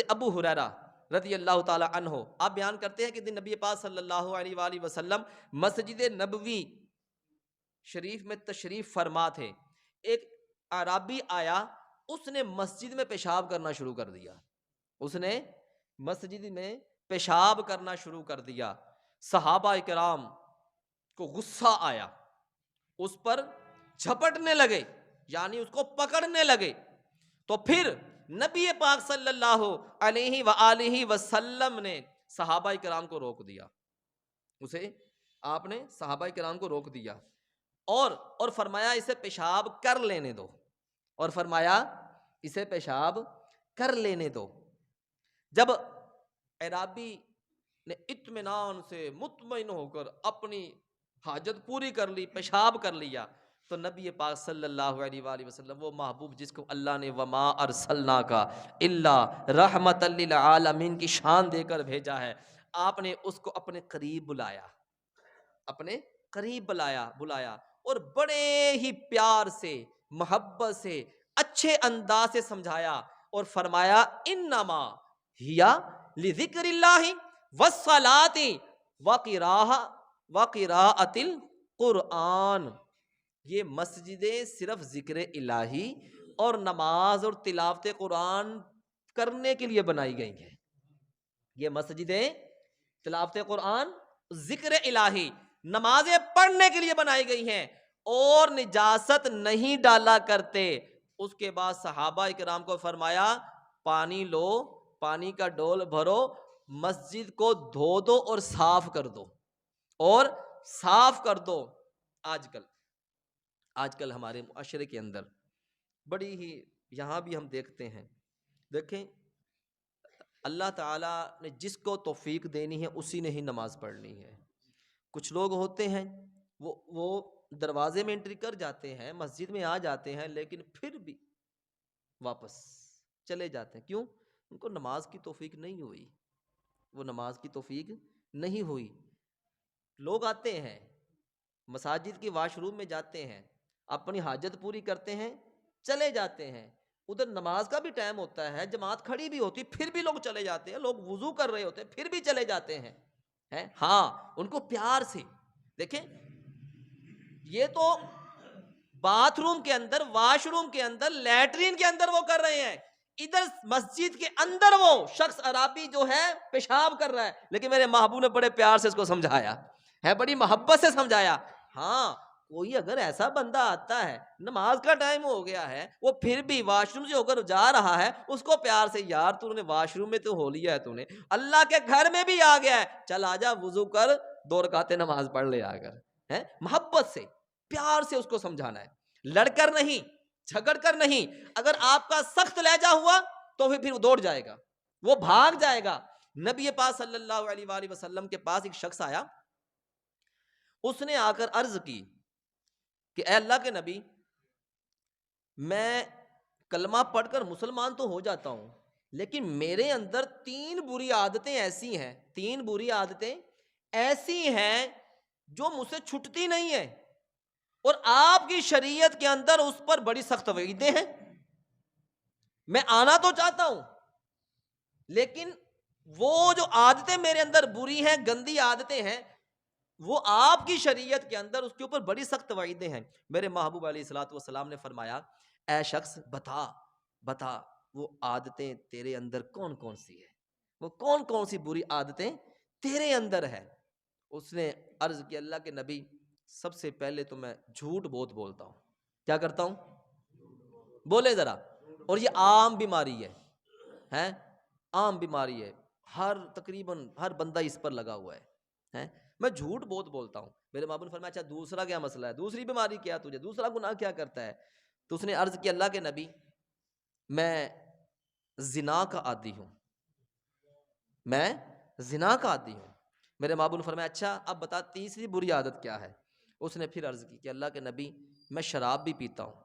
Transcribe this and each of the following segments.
ابو ہریرہ رضی اللہ تعالی عنہ آپ بیان کرتے ہیں کہ نبی پاک صلی اللہ علیہ وآلہ وسلم مسجد نبوی شریف میں تشریف فرما تھے. ایک اعرابی آیا, اس نے مسجد میں پیشاب کرنا شروع کر دیا. اس نے مسجد میں پیشاب کرنا شروع کر دیا. صحابہ کرام کو غصہ آیا, اس پر جھپٹنے لگے, یعنی اس کو پکڑنے لگے. تو پھر نبی پاک صلی اللہ علیہ وآلہ وسلم نے صحابہ کرام کو روک دیا. اسے آپ نے صحابہ کرام کو روک دیا اور فرمایا اسے پیشاب کر لینے دو, اور فرمایا اسے پیشاب کر لینے دو. جب اعرابی نے اطمینان سے مطمئن ہو کر اپنی حاجت پوری کر لی, پیشاب کر لیا, تو نبی پاک صلی اللہ علیہ وآلہ وسلم, وہ محبوب جس کو اللہ نے وما ارسلناک الا رحمت للعالمین کی شان دے کر بھیجا ہے, آپ نے اس کو اپنے قریب بلایا, اپنے قریب بلایا اور بڑے ہی پیار سے, محبت سے, اچھے انداز سے سمجھایا اور فرمایا انما ہیا لذکر اللہ والصلاۃ وقراءۃ القرآن, یہ مسجدیں صرف ذکر الہی اور نماز اور تلاوت قرآن کرنے کے لیے بنائی گئی ہیں. یہ مسجدیں تلاوت قرآن, ذکر الہی, نمازیں پڑھنے کے لیے بنائی گئی ہیں, اور نجاست نہیں ڈالا کرتے. اس کے بعد صحابہ کرام کو فرمایا پانی لو, پانی کا ڈول بھرو, مسجد کو دھو دو اور صاف کر دو, اور صاف کر دو. آج کل ہمارے معاشرے کے اندر بڑی ہی, یہاں بھی ہم دیکھتے ہیں, دیکھیں اللہ تعالیٰ نے جس کو توفیق دینی ہے اسی نے ہی نماز پڑھنی ہے. کچھ لوگ ہوتے ہیں وہ دروازے میں انٹری کر جاتے ہیں, مسجد میں آ جاتے ہیں, لیکن پھر بھی واپس چلے جاتے ہیں. کیوں؟ ان کو نماز کی توفیق نہیں ہوئی, وہ نماز کی توفیق نہیں ہوئی. لوگ آتے ہیں مساجد کی واش روم میں جاتے ہیں, اپنی حاجت پوری کرتے ہیں, چلے جاتے ہیں. ادھر نماز کا بھی ٹائم ہوتا ہے, جماعت کھڑی بھی ہوتی, پھر بھی لوگ چلے جاتے ہیں. لوگ وضو کر رہے ہوتے ہیں, پھر بھی چلے جاتے ہیں. ہاں, ان کو پیار سے دیکھیں, یہ تو باتھ روم کے اندر, واش روم کے اندر, لیٹرین کے اندر وہ کر رہے ہیں, ادھر مسجد کے اندر وہ شخص عرابی جو ہے پیشاب کر رہا ہے, لیکن میرے محبوب نے بڑے پیار سے اس کو سمجھایا ہے, بڑی محبت سے سمجھایا. ہاں, کوئی اگر ایسا بندہ آتا ہے, نماز کا ٹائم ہو گیا ہے, وہ پھر بھی واش روم سے ہو کر جا رہا ہے, اس کو پیار سے, یار تو نے واش روم میں تو ہو لیا ہے, تو نے اللہ کے گھر میں بھی آ گیا ہے, چل آجا وضو کر, 2 رکعتیں نماز پڑھ لے آ کر. محبت سے, پیار سے اس کو سمجھانا ہے, لڑ کر نہیں, جھگڑ کر نہیں. اگر آپ کا سخت لہجہ ہوا تو پھر دوڑ جائے گا, وہ بھاگ جائے گا. نبی پاک صلی اللہ علیہ وآلہ وسلم کے پاس ایک شخص آیا, اس نے آ کر عرض کی کہ اے اللہ کے نبی, میں کلمہ پڑھ کر مسلمان تو ہو جاتا ہوں, لیکن میرے اندر 3 بری عادتیں ایسی ہیں, 3 بری عادتیں ایسی ہیں جو مجھ سے چھٹتی نہیں ہیں, اور آپ کی شریعت کے اندر اس پر بڑی سخت وعیدیں ہیں. میں آنا تو چاہتا ہوں, لیکن وہ جو عادتیں میرے اندر بری ہیں, گندی عادتیں ہیں, وہ آپ کی شریعت کے اندر اس کے اوپر بڑی سخت وعیدیں ہیں. میرے محبوب علیہ الصلوۃ والسلام نے فرمایا اے شخص بتا وہ عادتیں تیرے اندر کون کون سی ہیں, وہ کون کون سی بری عادتیں تیرے اندر ہے. اس نے عرض کی اللہ کے نبی, سب سے پہلے تو میں جھوٹ بہت بولتا ہوں. کیا کرتا ہوں؟ بولے ذرا. اور یہ عام بیماری ہے, عام بیماری ہے, تقریباً ہر بندہ اس پر لگا ہوا ہے. میں جھوٹ بہت بولتا ہوں. میرے محبوب نے فرمایا اچھا دوسرا کیا مسئلہ ہے, دوسری بیماری کیا تجھے, دوسرا گناہ کیا کرتا ہے؟ تو اس نے عرض کی اللہ کے نبی, میں زنا کا عادی ہوں, میں زنا کا عادی ہوں. میرے محبوب نے فرمایا اچھا اب بتا تیسری بری عادت کیا ہے؟ اس نے پھر عرض کی کہ اللہ کے نبی, میں شراب بھی پیتا ہوں,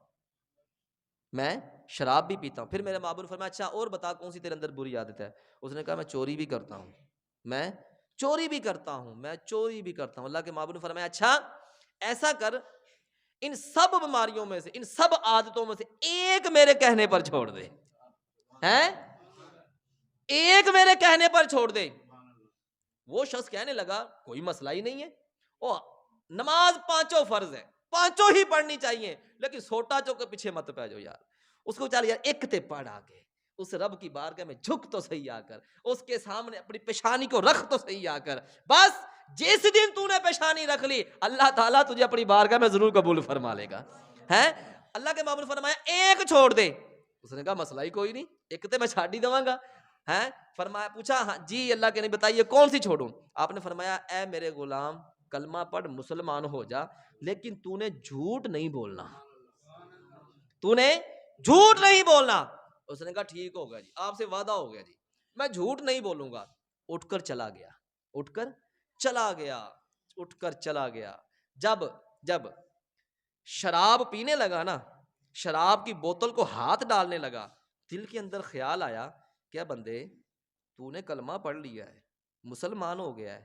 میں شراب بھی پیتا ہوں. پھر میرے محبوب نے فرمایا اچھا اور بتا کون سی تیرے اندر بری عادت ہے؟ اس نے کہا میں چوری بھی کرتا ہوں, میں چوری بھی کرتا ہوں, میں چوری بھی کرتا ہوں. اللہ کے محبوب نے فرمایا اچھا ایسا کر, ان سب بیماریوں میں سے, ان سب عادتوں میں سے ایک میرے کہنے پر چھوڑ دے, ہیں ایک میرے کہنے پر چھوڑ دے. وہ شخص کہنے لگا کوئی مسئلہ ہی نہیں ہے, او نماز پانچوں فرض ہے, پانچوں ہی پڑھنی چاہیے, لیکن سوٹا چو کے پیچھے مت پہ جاؤ یار. اس کو چل یار ایک تے پڑھ آگے, اس رب کی بارگاہ میں جھک تو صحیح آ کر, اس کے سامنے اپنی پیشانی کو رکھ تو صحیح آ کر. بس جس دن تو نے پیشانی رکھ لی اللہ تعالیٰ تجھے اپنی بارگاہ میں ضرور قبول فرما لے گا. ہیں اللہ کے محبوب نے فرمایا ایک چھوڑ دے. اس نے کہا مسئلہ ہی کوئی نہیں, ایک تے میں چھاڑ ہی دوں گا. ہیں فرمایا, پوچھا ہاں جی اللہ کے نہیں, بتائیے کون سی چھوڑوں. آپ نے فرمایا اے میرے غلام کلمہ پڑھ مسلمان ہو جا, لیکن تو نے جھوٹ نہیں بولنا, تو نے جھوٹ نہیں بولنا. اس نے کہا ٹھیک ہوگا جی, آپ سے وعدہ ہو گیا جی, میں جھوٹ نہیں بولوں گا. اٹھ کر چلا گیا, اٹھ کر چلا گیا, اٹھ کر چلا گیا. جب شراب پینے لگا نا, شراب کی بوتل کو ہاتھ ڈالنے لگا, دل کے اندر خیال آیا کیا بندے تو نے کلمہ پڑھ لیا ہے, مسلمان ہو گیا ہے,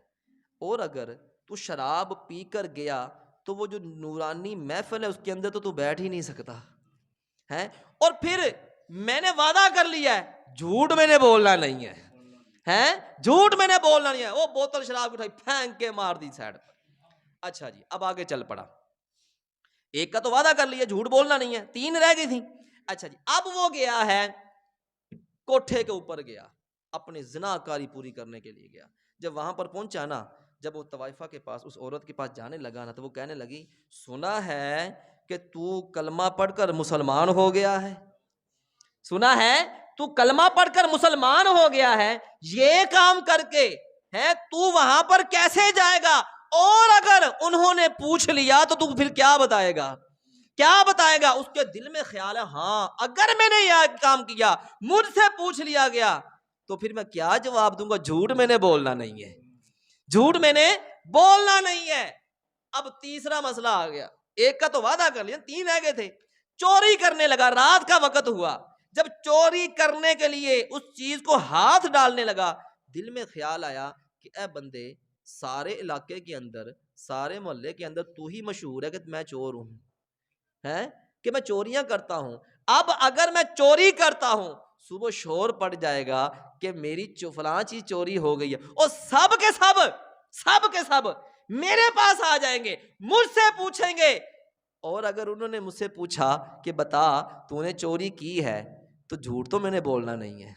اور اگر تو شراب پی کر گیا تو وہ جو نورانی محفل ہے اس کے اندر تو تو بیٹھ ہی نہیں سکتا ہے, اور پھر میں نے وعدہ کر لیا ہے جھوٹ میں نے بولنا نہیں ہے, جھوٹ میں نے بولنا نہیں ہے. وہ بوتل شراب اٹھائی پھینک کے مار دی سائڈ پر. اچھا جی اب آگے چل پڑا, ایک کا تو وعدہ کر لیا جھوٹ بولنا نہیں ہے, 3 رہ گئی تھی. اچھا جی اب وہ گیا ہے کوٹھے کے اوپر, گیا اپنی زنا کاری پوری کرنے کے لیے گیا. جب وہاں پر پہنچا نا, جب وہ طوائفہ کے پاس اس عورت کے پاس جانے لگا نا, تو وہ کہنے لگی سنا ہے کہ تو کلمہ پڑھ کر مسلمان ہو گیا ہے, سنا ہے تو کلمہ پڑھ کر مسلمان ہو گیا ہے, یہ کام کر کے ہے تو وہاں پر کیسے جائے گا, اور اگر انہوں نے پوچھ لیا تو پھر کیا بتائے گا, کیا بتائے گا. اس کے دل میں خیال ہے ہاں اگر میں نے یہ کام کیا, مجھ سے پوچھ لیا گیا تو پھر میں کیا جواب دوں گا, جھوٹ میں نے بولنا نہیں ہے, جھوٹ میں نے بولنا نہیں ہے. اب تیسرا مسئلہ آ گیا, ایک کا تو وعدہ کر لیا, 3 رہ گئے تھے. چوری کرنے لگا, رات کا وقت ہوا, جب چوری کرنے کے لیے اس چیز کو ہاتھ ڈالنے لگا, دل میں خیال آیا کہ اے بندے سارے علاقے کے اندر, سارے محلے کے اندر تو ہی مشہور ہے کہ میں چور ہوں, ہے کہ میں چوریاں کرتا ہوں. اب اگر میں چوری کرتا ہوں صبح شور پڑ جائے گا کہ میری فلاں چیز چوری ہو گئی ہے, اور سب کے سب میرے پاس آ جائیں گے, مجھ سے پوچھیں گے, اور اگر انہوں نے مجھ سے پوچھا کہ بتا تو نے چوری کی ہے, تو جھوٹ تو میں نے بولنا نہیں ہے,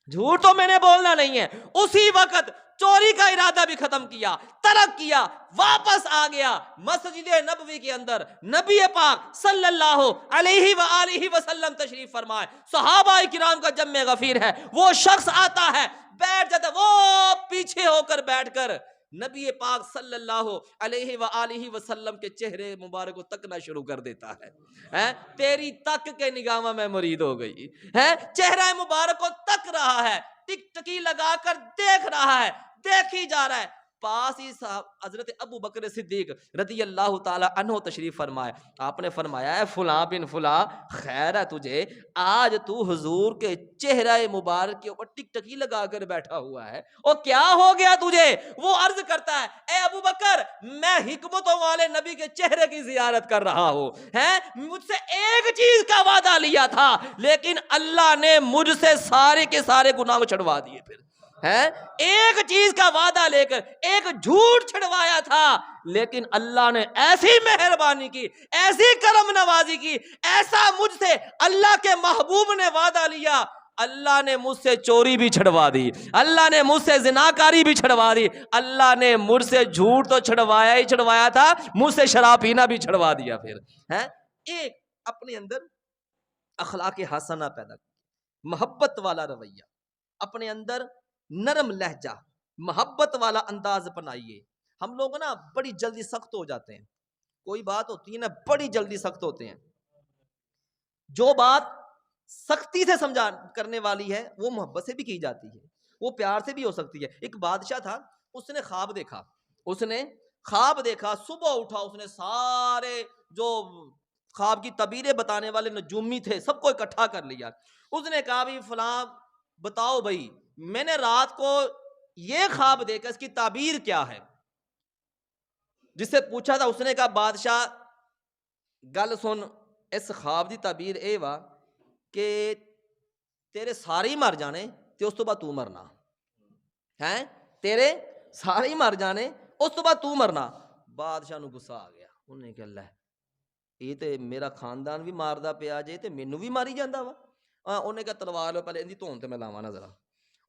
جھوٹ تو میں نے بولنا نہیں ہے. اسی وقت چوری کا ارادہ بھی ختم کیا, ترک کیا, واپس آ گیا مسجد نبوی کے اندر. نبی پاک صلی اللہ علیہ وآلہ وسلم تشریف فرمائے, صحابہ کرام کا جمع غفیر ہے, وہ شخص آتا ہے بیٹھ جاتا, وہ پیچھے ہو کر بیٹھ کر نبی پاک صلی اللہ علیہ وآلہ وسلم کے چہرے مبارک کو تکنا شروع کر دیتا ہے. تیری تک کے نگاہ میں مرید ہو گئی ہے, چہرہ مبارک کو تک رہا ہے, ٹک ٹکی لگا کر دیکھ رہا ہے, دیکھی جا رہا ہے. پاس ہی صاحب حضرت ابو بکر صدیق رضی اللہ تعالی عنہ تشریف فرمائے. آپ نے فرمایا ہے فلاں بن فلاں, خیر ہے تجھے, آج تو حضور کے چہرہ مبارک کے اوپر ٹک ٹکی لگا کر بیٹھا ہوا ہے, اور کیا ہو گیا تجھے. وہ عرض کرتا ہے اے ابو بکر میں حکمتوں والے نبی کے چہرے کی زیارت کر رہا ہوں, مجھ سے ایک چیز کا وعدہ لیا تھا, لیکن اللہ نے مجھ سے سارے کے سارے گناہ چھڑوا دیے. پھر ایک چیز کا وعدہ لے کر ایک جھوٹ چھڑوایا تھا, لیکن اللہ نے ایسی مہربانی کی, ایسی کرم نوازی کی, ایسا مجھ سے اللہ کے محبوب نے وعدہ لیا, اللہ نے مجھ سے چوری بھی چھڑوا دی, اللہ نے مجھ سے زناکاری بھی چھڑوا دی, اللہ نے مجھ سے جھوٹ تو چھڑوایا ہی چھڑوایا تھا, مجھ سے شراب پینا بھی چھڑوا دیا. پھر ایک اپنے اندر اخلاق حسنہ پیدا کر, محبت والا رویہ, اپنے اندر نرم لہجہ, محبت والا انداز اپنائیے. ہم لوگ نا بڑی جلدی سخت ہو جاتے ہیں, کوئی بات ہوتی ہے نا بڑی جلدی سخت ہوتے ہیں. جو بات سختی سے سمجھا کرنے والی ہے وہ محبت سے بھی کی جاتی ہے, وہ پیار سے بھی ہو سکتی ہے. ایک بادشاہ تھا, اس نے خواب دیکھا, صبح اٹھا, اس نے سارے جو خواب کی تعبیریں بتانے والے نجومی تھے سب کو اکٹھا کر لیا. اس نے کہا بھی فلاں بتاؤ بھائی میں نے رات کو یہ خواب دیکھا, اس کی تعبیر کیا ہے. جس سے پوچھا تھا اس نے کہا بادشاہ گل سن, اس خواب دی تعبیر اے وا کہ تیرے سارے ہی مر جانے, تے اس تو بعد تو مرنا ہیں، تیرے سارے ہی مر جانے اس تو بعد تو مرنا۔ بادشاہ نو غصہ آ گیا، انہیں کہ اللہ یہ تے میرا خاندان بھی ماردا پیا جے تے مینوں بھی ماری جاندا وا۔ انہیں کہا تلوار لو، پہلے ان دی تون تے میں لاواں نا ذرا۔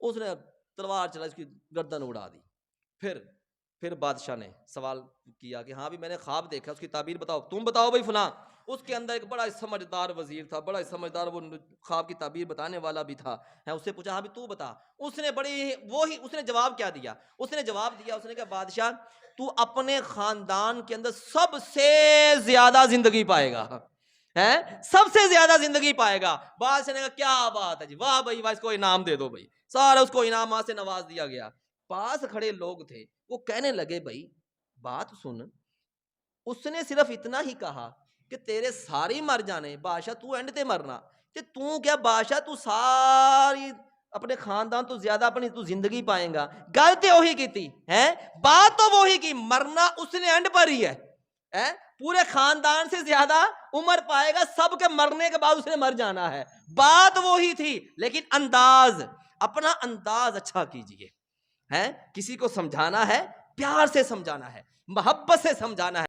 اس نے تلوار چلا اس کی گردن اڑا دی۔ پھر بادشاہ نے سوال کیا کہ ہاں بھی میں نے خواب دیکھا، اس کی تعبیر بتاؤ، تم بتاؤ بھائی فلاں۔ اس کے اندر ایک بڑا سمجھدار وزیر تھا، بڑا سمجھدار، وہ خواب کی تعبیر بتانے والا بھی تھا۔ اس سے پوچھا ہاں بھی تو بتا۔ اس نے اس نے جواب کیا دیا؟ اس نے جواب دیا، اس نے کہا بادشاہ تو اپنے خاندان کے اندر سب سے زیادہ زندگی پائے گا، سب سے زیادہ زندگی پائے گا۔ بادشاہ نے کہا کیا بات ہے جی، واہ بھائی واہ، اس کو انعام دے دو بھائی۔ سارا اس کو انعامات سے نواز دیا گیا۔ پاس کھڑے لوگ تھے، وہ کہنے لگے بھائی بات سن، اس نے صرف اتنا ہی کہا کہ تیرے ساری مر جانے، بادشاہ تو اینڈ تے مرنا، تے تو کیا بادشاہ تو ساری اپنے خاندان تو زیادہ اپنی تو زندگی پائیں گا۔ گل تے وہی کی تھی بات تو وہی کی، مرنا اس نے اینڈ پر ہی ہے، پورے خاندان سے زیادہ عمر پائے گا، سب کے مرنے کے بعد اس نے مر جانا ہے۔ بات وہی تھی لیکن انداز، اپنا انداز اچھا کیجئے۔ کسی کو سمجھانا ہے پیار سے سمجھانا ہے، محبت سے سمجھانا ہے۔